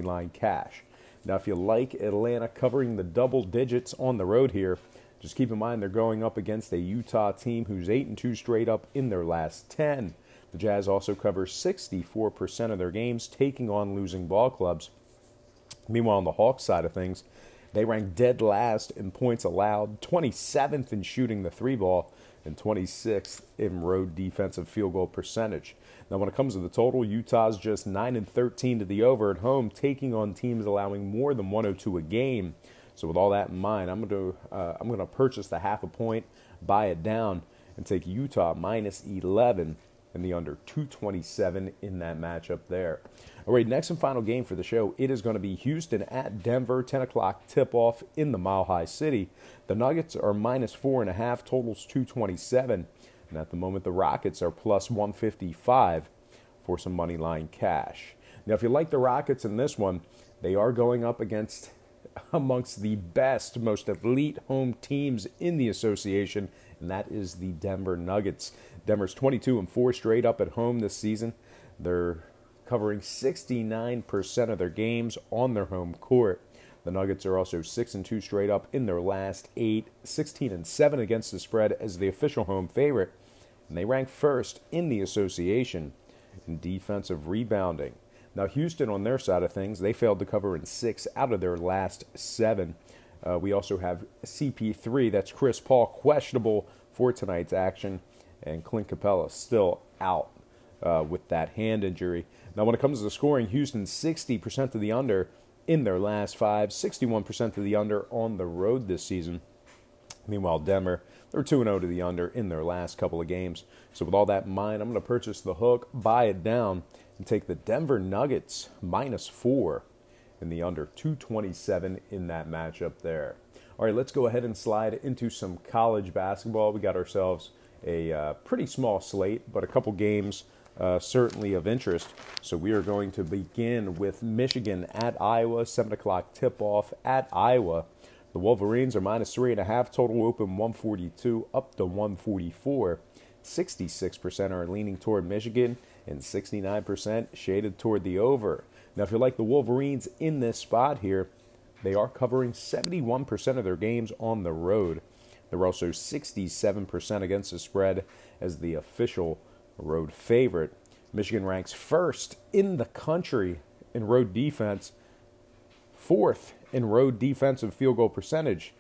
line cash. Now, if you like Atlanta covering the double digits on the road here, just keep in mind they're going up against a Utah team who's 8-2 straight up in their last 10. The Jazz also cover 64% of their games, taking on losing ball clubs. Meanwhile, on the Hawks side of things, they rank dead last in points allowed, 27th in shooting the three ball, and 26th in road defensive field goal percentage. Now, when it comes to the total, Utah's just 9-13 to the over at home, taking on teams allowing more than 102 a game. So with all that in mind, I'm going to purchase the half a point, buy it down, and take Utah minus 11 and the under 227 in that matchup there. All right, next and final game for the show. It is going to be Houston at Denver, 10 o'clock tip-off in the Mile High City. The Nuggets are minus 4.5, totals 227. And at the moment, the Rockets are plus 155 for some money line cash. Now, if you like the Rockets in this one, they are going up against amongst the best, most elite home teams in the association, and that is the Denver Nuggets. Denver's 22-4 straight up at home this season. They're covering 69% of their games on their home court. The Nuggets are also 6-2 straight up in their last 8, 16-7 against the spread as the official home favorite, and they rank first in the association in defensive rebounding. Now, Houston, on their side of things, they failed to cover in 6 out of their last 7. We also have CP3, that's Chris Paul, questionable for tonight's action, and Clint Capella still out with that hand injury. Now, when it comes to the scoring, Houston 60% to the under in their last 5, 61% to the under on the road this season. Meanwhile, Denver, they're 2-0 to the under in their last couple of games. So with all that in mind, I'm going to purchase the hook, buy it down, and take the Denver Nuggets minus 4 in the under 227 in that matchup there. All right, let's go ahead and slide into some college basketball. We got ourselves a pretty small slate, but a couple games certainly of interest. So we are going to begin with Michigan at Iowa, 7 o'clock tip-off at Iowa. The Wolverines are minus 3.5, total open 142 up to 144. 66% are leaning toward Michigan, and 69% shaded toward the over. Now, if you like the Wolverines in this spot here, they are covering 71% of their games on the road. They're also 67% against the spread as the official road favorite. Michigan ranks first in the country in road defense, fourth in road defensive field goal percentage,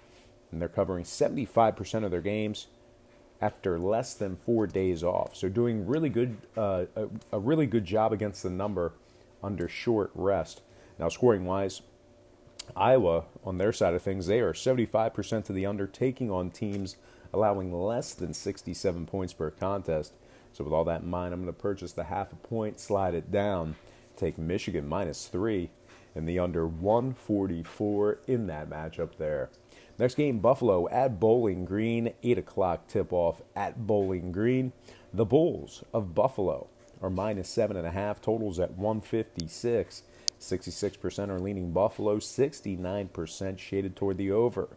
and they're covering 75% of their games after less than 4 days off. So doing really good, a really good job against the number under short rest. Now, scoring-wise, Iowa, on their side of things, they are 75% to the under, taking on teams allowing less than 67 points per contest. So with all that in mind, I'm going to purchase the half a point, slide it down, take Michigan minus 3, and the under 144 in that matchup there. Next game, Buffalo at Bowling Green, 8 o'clock tip-off at Bowling Green. The Bulls of Buffalo are minus 7.5, totals at 156. 66% are leaning Buffalo, 69% shaded toward the over.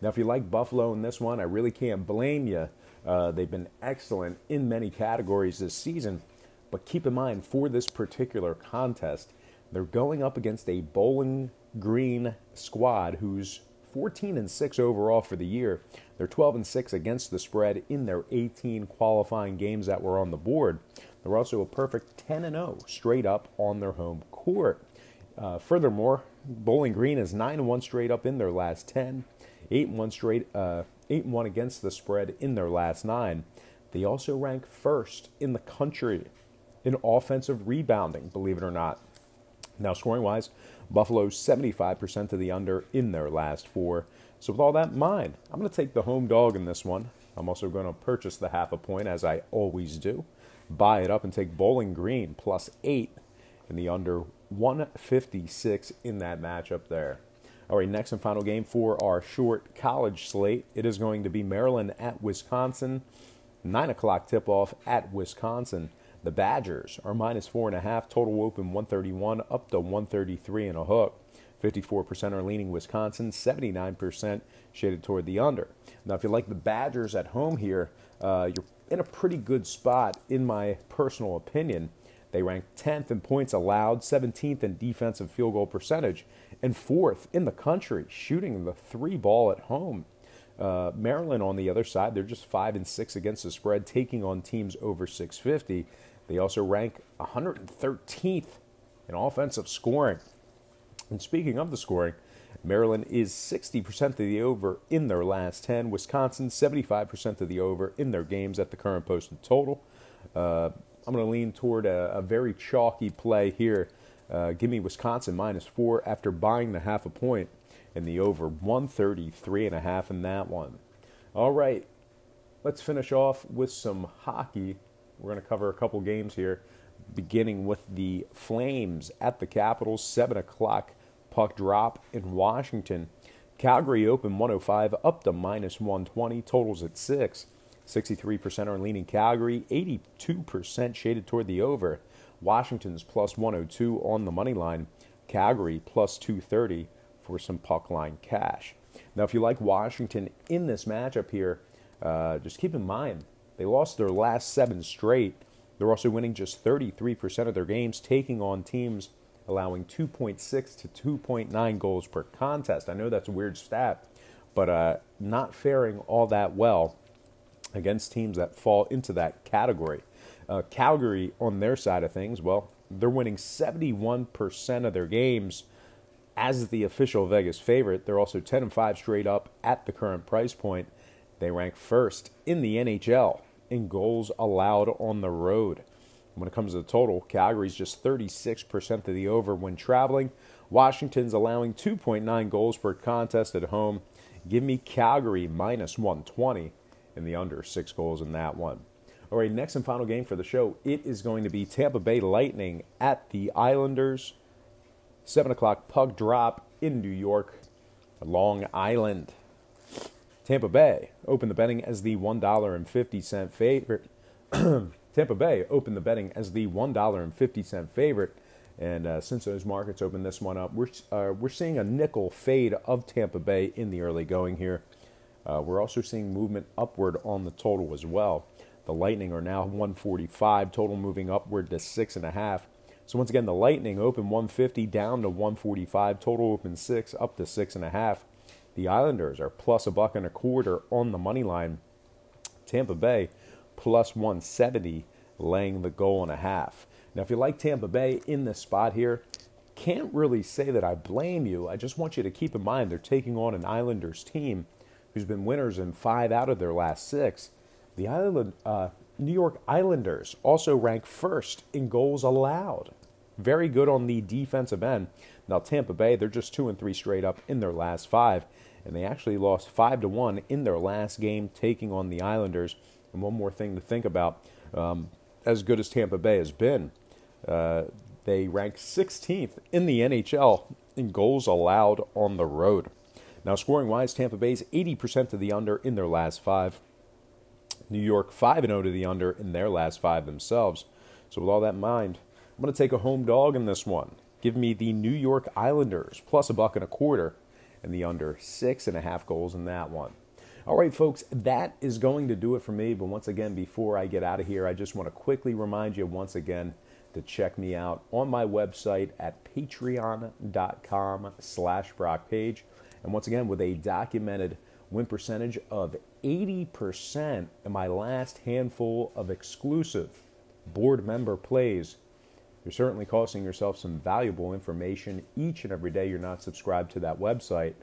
Now, if you like Buffalo in this one, I really can't blame you. They've been excellent in many categories this season, but keep in mind, for this particular contest, they're going up against a Bowling Green squad who's 14-6 overall for the year. They're 12-6 against the spread in their 18 qualifying games that were on the board. They're also a perfect 10-0 straight up on their home court. Furthermore, Bowling Green is 9-1 straight up in their last 10, 8-1 against the spread in their last 9. They also rank first in the country in offensive rebounding, believe it or not. Now, scoring-wise, Buffalo's 75% to the under in their last 4. So with all that in mind, I'm going to take the home dog in this one. I'm also going to purchase the half a point, as I always do. Buy it up and take Bowling Green plus 8 in the under 156 in that matchup there. All right, next and final game for our short college slate. It is going to be Maryland at Wisconsin. 9 o'clock tip-off at Wisconsin. The Badgers are minus 4.5, total open 131 up to 133 and a hook. 54% are leaning Wisconsin, 79% shaded toward the under. Now, if you like the Badgers at home here, you're in a pretty good spot, in my personal opinion. They rank 10th in points allowed, 17th in defensive field goal percentage, and 4th in the country shooting the 3 ball at home. Maryland, on the other side, they're just 5-6 against the spread, taking on teams over 650. They also rank 113th in offensive scoring. And speaking of the scoring, Maryland is 60% of the over in their last 10. Wisconsin, 75% of the over in their games at the current posted total. I'm going to lean toward a very chalky play here. Give me Wisconsin -4 after buying the half a point, and the over 133.5 in that one. All right, let's finish off with some hockey. We're going to cover a couple games here, beginning with the Flames at the Capitals, 7 o'clock puck drop in Washington. Calgary open 105 up to -120, totals at 6. 63% are leaning Calgary, 82% shaded toward the over. Washington's +102 on the money line. Calgary +230 for some puck line cash. Now, if you like Washington in this matchup here, just keep in mind they lost their last 7 straight. They're also winning just 33% of their games, taking on teams allowing 2.6 to 2.9 goals per contest. I know that's a weird stat, but not faring all that well against teams that fall into that category. Calgary, on their side of things, well, they're winning 71% of their games as the official Vegas favorite. They're also 10-5 straight up at the current price point. They rank first in the NHL in goals allowed on the road. When it comes to the total, Calgary's just 36% of the over when traveling. Washington's allowing 2.9 goals per contest at home. Give me Calgary -120 and the under 6 goals in that one. All right, next and final game for the show. It is going to be Tampa Bay Lightning at the Islanders. 7 o'clock puck drop in New York, Long Island. Tampa Bay opened the betting as the $1.50 favorite. Tampa Bay opened the betting as the $1.50 favorite. And since those markets opened this one up, we're seeing a nickel fade of Tampa Bay in the early going here. We're also seeing movement upward on the total as well. The Lightning are now 145, total moving upward to 6.5. So once again, the Lightning open 150 down to 145, total open 6 up to 6.5. The Islanders are +$1.25 on the money line. Tampa Bay +170, laying the goal and a half. Now, if you like Tampa Bay in this spot here, can't really say that I blame you. I just want you to keep in mind they're taking on an Islanders team who's been winners in 5 out of their last 6. The New York Islanders also rank first in goals allowed. Very good on the defensive end. Now, Tampa Bay, they're just 2-3 straight up in their last 5, and they actually lost 5-1 in their last game, taking on the Islanders. And one more thing to think about, as good as Tampa Bay has been, they rank 16th in the NHL in goals allowed on the road. Now, scoring-wise, Tampa Bay's 80% to the under in their last 5. New York 5-0 to the under in their last 5 themselves. So with all that in mind, I'm going to take a home dog in this one. Give me the New York Islanders +$1.25 and the under 6.5 goals in that one. All right, folks, that is going to do it for me. But once again, before I get out of here, I just want to quickly remind you once again to check me out on my website at patreon.com/BrockPage. And once again, with a documented win percentage of 80% in my last handful of exclusive board member plays, you're certainly costing yourself some valuable information each and every day you're not subscribed to that website.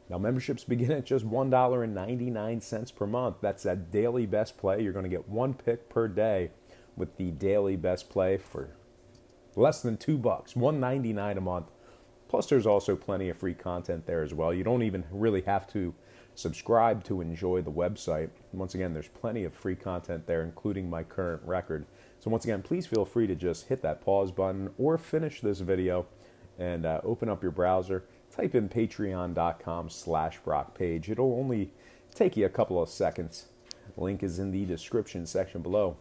Now, memberships begin at just $1.99 per month. That's that daily best play. You're going to get 1 pick per day with the daily best play for less than $2, $1.99 a month. Plus, there's also plenty of free content there as well. You don't even really have to subscribe to enjoy the website. Once again, there's plenty of free content there, including my current record. So once again, please feel free to just hit that pause button or finish this video and open up your browser. Type in patreon.com/BrockPage. It'll only take you a couple of seconds. Link is in the description section below.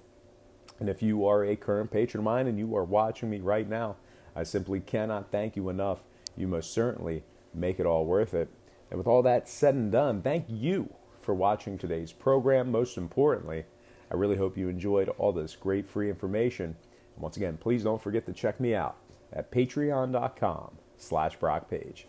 And if you are a current patron of mine and you are watching me right now, I simply cannot thank you enough. You most certainly make it all worth it. And with all that said and done, thank you for watching today's program. Most importantly, I really hope you enjoyed all this great free information. Once again, please don't forget to check me out at patreon.com/BrockPage.